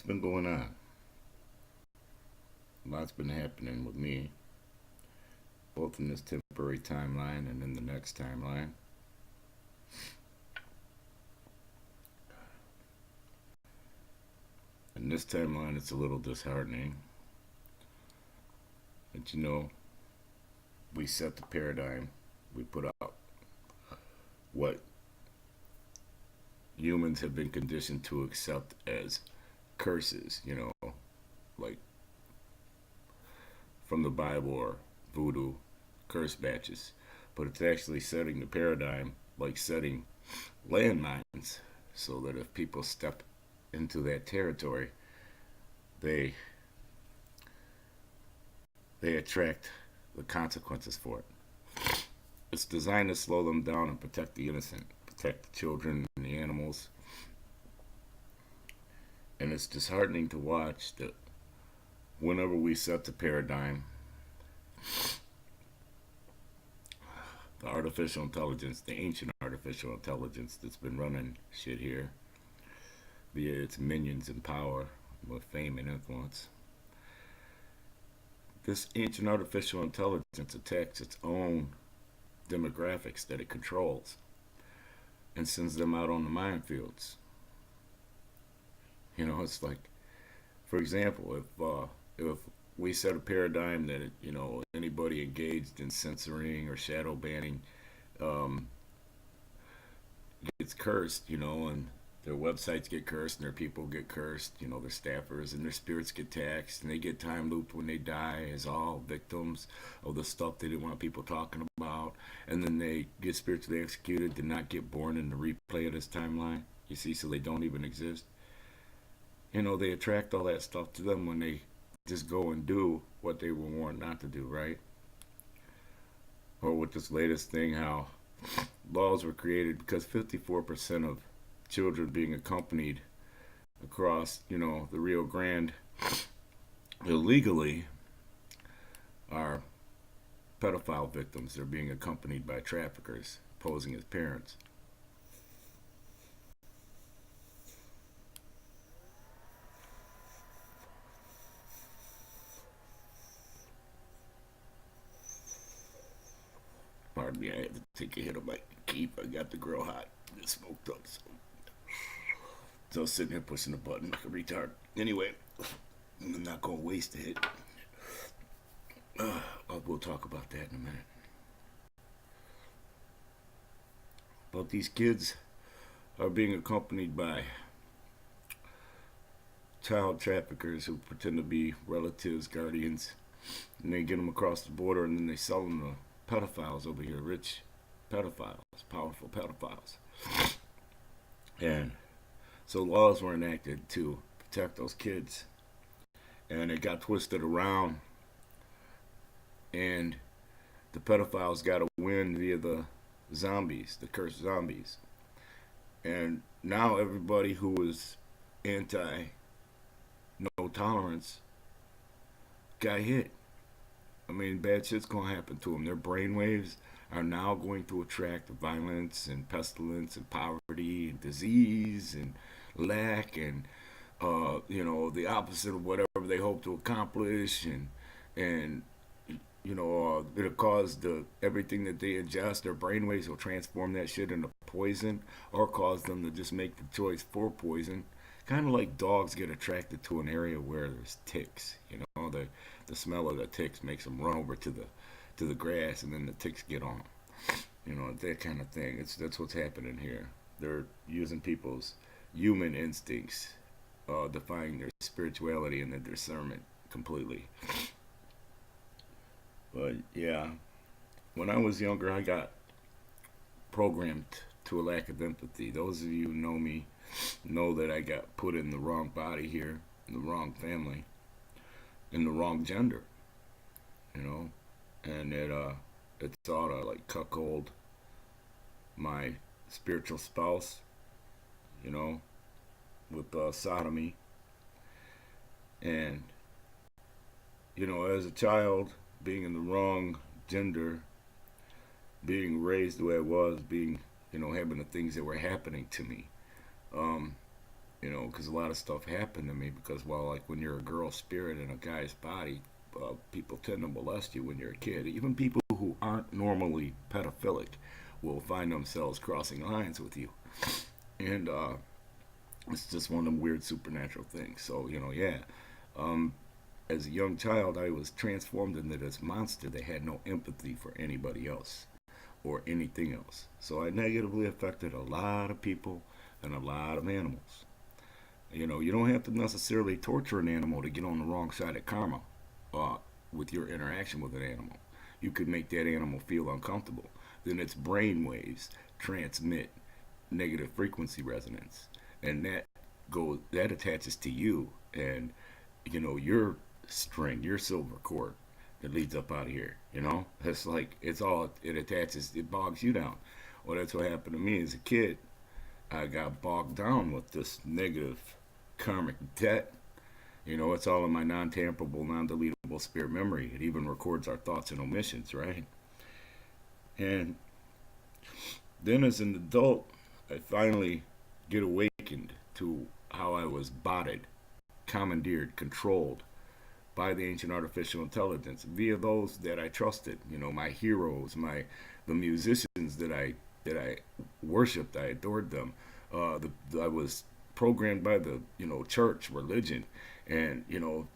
been going on. A lot's been happening with me, both in this temporary timeline and in the next timeline. In this timeline, it's a little disheartening. But we set the paradigm. We put out what humans have been conditioned to accept as curses, like from the Bible or voodoo curse batches. But it's actually setting the paradigm, like setting landmines, so that if people step into that territory, they attract the consequences for it. It's designed to slow them down and protect the innocent, protect the children and the animals. And it's disheartening to watch that whenever we set the paradigm, the artificial intelligence, the ancient artificial intelligence that's been running shit here, via its minions in power with fame and influence, this ancient artificial intelligence attacks its own demographics that it controls and sends them out on the minefields. It's like, for example, if we set a paradigm that anybody engaged in censoring or shadow banning gets cursed, and their websites get cursed and their people get cursed, their staffers and their spirits get taxed and they get time looped when they die as all victims of the stuff they didn't want people talking about, and then they get spiritually executed to not get born in the replay of this timeline, you see, so they don't even exist. They attract all that stuff to them when they just go and do what they were warned not to do, right? Or with this latest thing, how laws were created because 54% of children being accompanied across, the Rio Grande illegally are pedophile victims. They're being accompanied by traffickers posing as parents. Pardon me, I had to take a hit of my keep. I got the grill hot. It smoked up. So I was sitting here pushing the button like a retard. Anyway, I'm not going to waste a hit. We'll talk about that in a minute. But these kids are being accompanied by child traffickers who pretend to be relatives, guardians, and they get them across the border and then they sell them to pedophiles over here, rich pedophiles, powerful pedophiles. And so laws were enacted to protect those kids, and it got twisted around, and the pedophiles got to win via the zombies, the cursed zombies. And now everybody who was anti no tolerance got hit. I mean, bad shit's going to happen to them. Their brainwaves are now going to attract violence and pestilence and poverty and disease and lack and, the opposite of whatever they hope to accomplish. And it'll cause everything that they ingest, their brainwaves will transform that shit into poison or cause them to just make the choice for poison. Kind of like dogs get attracted to an area where there's ticks. The smell of the ticks makes them run over to the grass, and then the ticks get on them. That kind of thing. That's what's happening here. They're using people's human instincts, defying their spirituality and their discernment completely. But yeah, when I was younger, I got programmed to a lack of empathy. Those of you who know me know that I got put in the wrong body here, in the wrong family, in the wrong gender, and it thought to like cuckold my spiritual spouse, with sodomy. And as a child, being in the wrong gender, being raised the way I was, being having the things that were happening to me, because a lot of stuff happened to me because, well, like when you're a girl spirit in a guy's body, people tend to molest you when you're a kid. Even people who aren't normally pedophilic will find themselves crossing lines with you. And it's just one of them weird supernatural things. So, yeah. Um, as a young child, I was transformed into this monster that had no empathy for anybody else or anything else. So I negatively affected a lot of people and a lot of animals. You don't have to necessarily torture an animal to get on the wrong side of karma uh, with your interaction with an animal. You could make that animal feel uncomfortable. Then its brain waves transmit negative frequency resonance, and that attaches to you, and your string, your silver cord that leads up out of here. It's like it attaches, it bogs you down. Well, that's what happened to me as a kid. I got bogged down with this negative karmic debt. It's all in my non-tamperable, non-deletable spirit memory. It even records our thoughts and omissions, right? And then as an adult, I finally get awakened to how I was botted, commandeered, controlled by the ancient artificial intelligence via those that I trusted. My heroes, the musicians that I worshipped, I adored them. I was programmed by the church, religion, and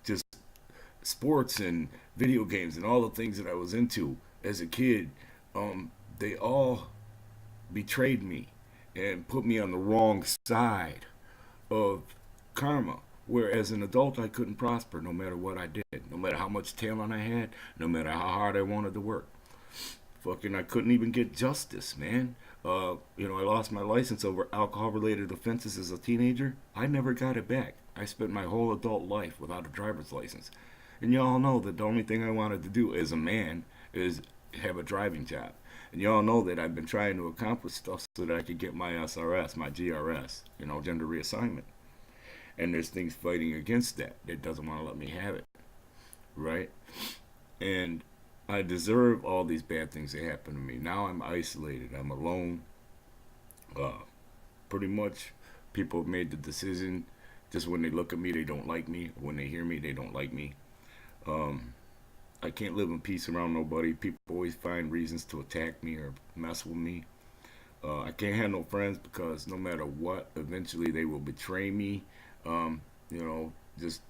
just sports and video games and all the things that I was into as a kid. They all betrayed me and put me on the wrong side of karma. Where as an adult, I couldn't prosper no matter what I did, no matter how much talent I had, no matter how hard I wanted to work. I couldn't even get justice, man. I lost my license over alcohol-related offenses as a teenager. I never got it back. I spent my whole adult life without a driver's license. And y'all know that the only thing I wanted to do as a man is have a driving job. And y'all know that I've been trying to accomplish stuff so that I could get my SRS, my GRS, gender reassignment. And there's things fighting against that. It doesn't want to let me have it, right? And I deserve all these bad things that happen to me. Now I'm isolated. I'm alone. Pretty much, people have made the decision. Just when they look at me, they don't like me. When they hear me, they don't like me. I can't live in peace around nobody. People always find reasons to attack me or mess with me. I can't have no friends because no matter what, eventually they will betray me. Just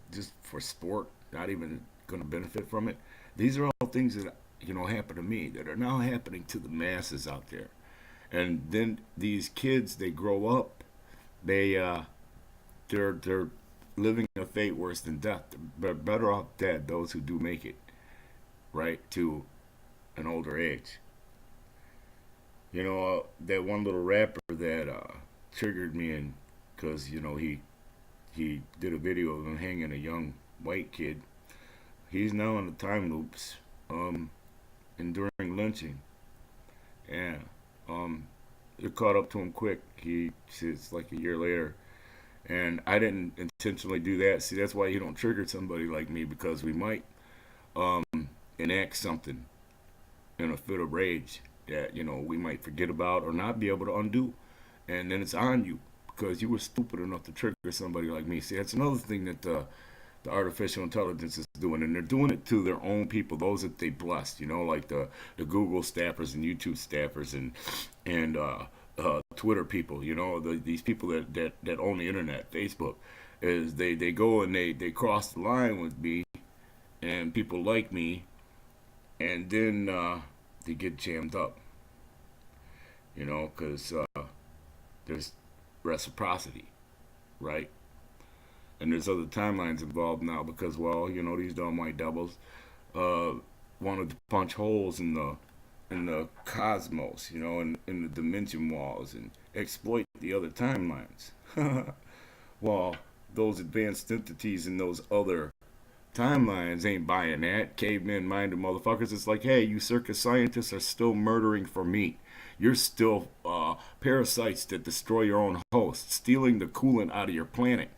for sport, not even going to benefit from it. These are all things that happen to me that are now happening to the masses out there. And then these kids, they grow up, they're living a fate worse than death. They're better off dead, those who do make it, right, to an older age. That one little rapper that triggered me, and because he did a video of him hanging a young white kid. He's now in the time loops, enduring lynching. Yeah, it caught up to him quick. It's like a year later, and I didn't intentionally do that. See, that's why you don't trigger somebody like me, because we might enact something in a fit of rage that we might forget about or not be able to undo, and then it's on you because you were stupid enough to trigger somebody like me. See, that's another thing that the artificial intelligence is doing, and they're doing it to their own people, those that they blessed, like the Google staffers and YouTube staffers and Twitter people, these people that own the internet, Facebook, is they go and they cross the line with me and people like me, and then they get jammed up, because there's reciprocity, right? And there's other timelines involved now because, well, these dumb white devils wanted to punch holes in the cosmos, in the dimension walls and exploit the other timelines. Well, those advanced entities in those other timelines ain't buying that. Cavemen minded motherfuckers. It's like, hey, you circus scientists are still murdering for meat. You're still parasites that destroy your own host, stealing the coolant out of your planet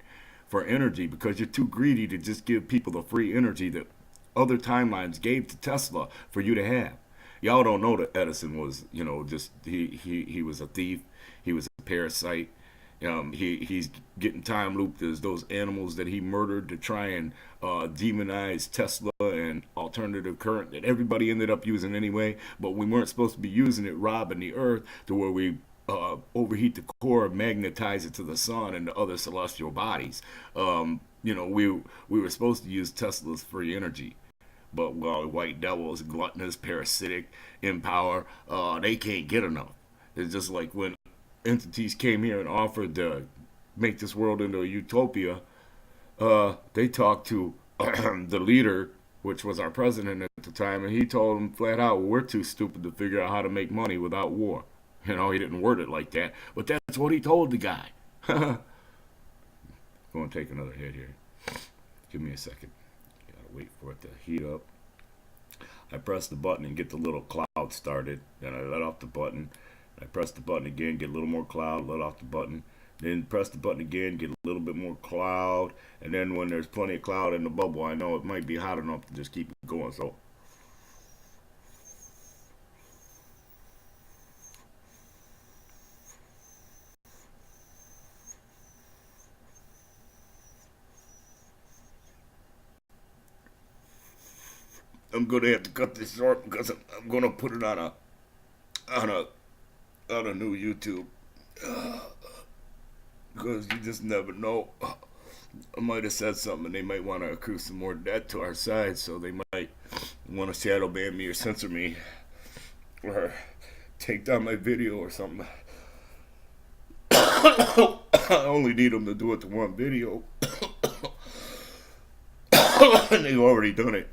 for energy because you're too greedy to just give people the free energy that other timelines gave to Tesla for you to have. Y'all don't know that Edison was, just he was a thief. He was a parasite. He's getting time looped as those animals that he murdered to try and demonize Tesla and alternative current that everybody ended up using anyway. But we weren't supposed to be using it, robbing the earth to where we overheat the core, magnetize it to the sun and the other celestial bodies. We were supposed to use Tesla's free energy. But well, white devils, gluttonous, parasitic, in power, they can't get enough. It's just like when entities came here and offered to make this world into a utopia. They talked to the leader, which was our president at the time, and he told them flat out, well, we're too stupid to figure out how to make money without war. He didn't word it like that, but that's what he told the guy. Going to take another hit here. Give me a second. Gotta wait for it to heat up. I press the button and get the little cloud started. Then I let off the button. I press the button again, get a little more cloud, let off the button. Then press the button again, get a little bit more cloud. And then when there's plenty of cloud in the bubble, I know it might be hot enough to just keep it going. So I'm gonna have to cut this short because I'm gonna put it on a on a new YouTube. Because you just never know. I might have said something and they might want to accrue some more debt to our side, so they might want to shadow ban me or censor me or take down my video or something. I only need them to do it to one video. And they've already done it.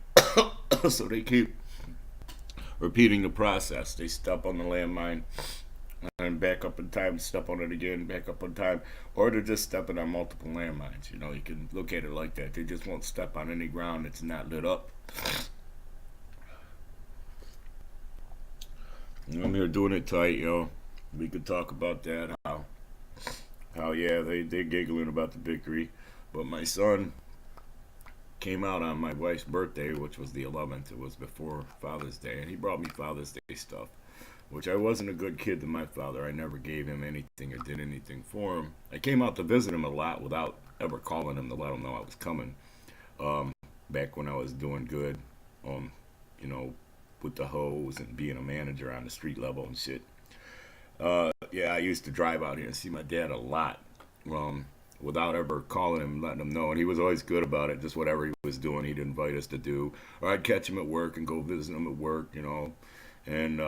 So they keep repeating the process. They step on the landmine and back up in time, step on it again, back up in time, or they're just stepping on multiple landmines. You can look at it like that. They just won't step on any ground that's not lit up. I'm here doing it tight, We could talk about that, how yeah, they're giggling about the victory. But my son came out on my wife's birthday, which was the 11th. It was before Father's Day, and he brought me Father's Day stuff, which I wasn't a good kid to my father. I never gave him anything or did anything for him. I came out to visit him a lot without ever calling him to let him know I was coming. Back when I was doing good, you know, with the hose and being a manager on the street level and shit. Yeah, I used to drive out here and see my dad a lot. Without ever calling him, letting him know. And he was always good about it. Just whatever he was doing, he'd invite us to do. Or I'd catch him at work and go visit him at work, And,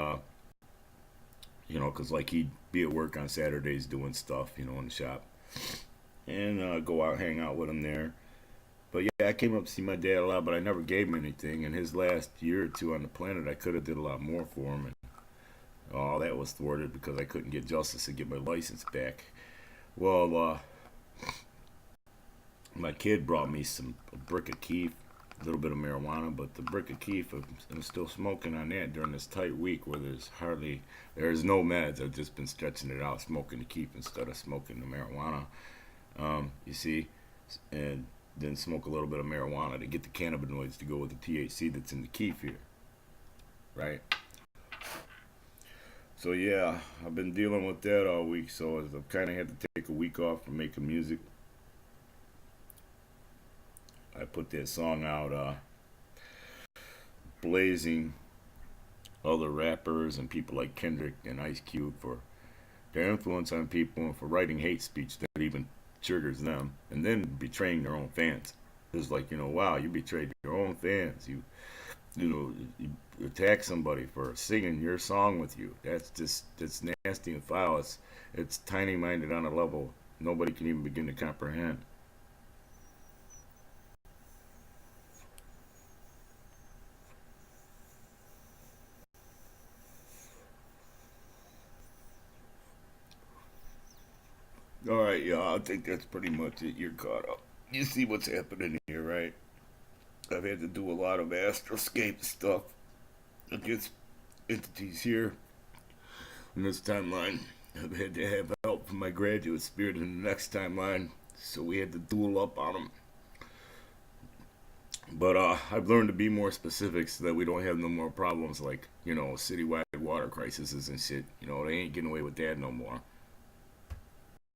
because like he'd be at work on Saturdays doing stuff, in the shop. And go out, hang out with him there. But yeah, I came up to see my dad a lot, but I never gave him anything. And his last year or two on the planet, I could have did a lot more for him. And all that was thwarted because I couldn't get justice and get my license back. Well, my kid brought me a brick of keef, a little bit of marijuana, but the brick of keef, I'm still smoking on that during this tight week where there's no meds. I've just been stretching it out, smoking the keef instead of smoking the marijuana. You see, and then smoke a little bit of marijuana to get the cannabinoids to go with the THC that's in the keef here, right? So yeah, I've been dealing with that all week, so I've kind of had to take a week off from making music. I put that song out, blazing other rappers and people like Kendrick and Ice Cube for their influence on people and for writing hate speech that even triggers them, and then betraying their own fans. It's like, wow, you betrayed your own fans. You attack somebody for singing your song with you. That's nasty and foul. It's tiny-minded on a level nobody can even begin to comprehend. All right, y'all. I think that's pretty much it. You're caught up. You see what's happening here, right? I've had to do a lot of astroscape stuff against entities here in this timeline. I've had to have help from my graduate spirit in the next timeline, so we had to duel up on them. But I've learned to be more specific so that we don't have no more problems like, citywide water crises and shit. They ain't getting away with that no more.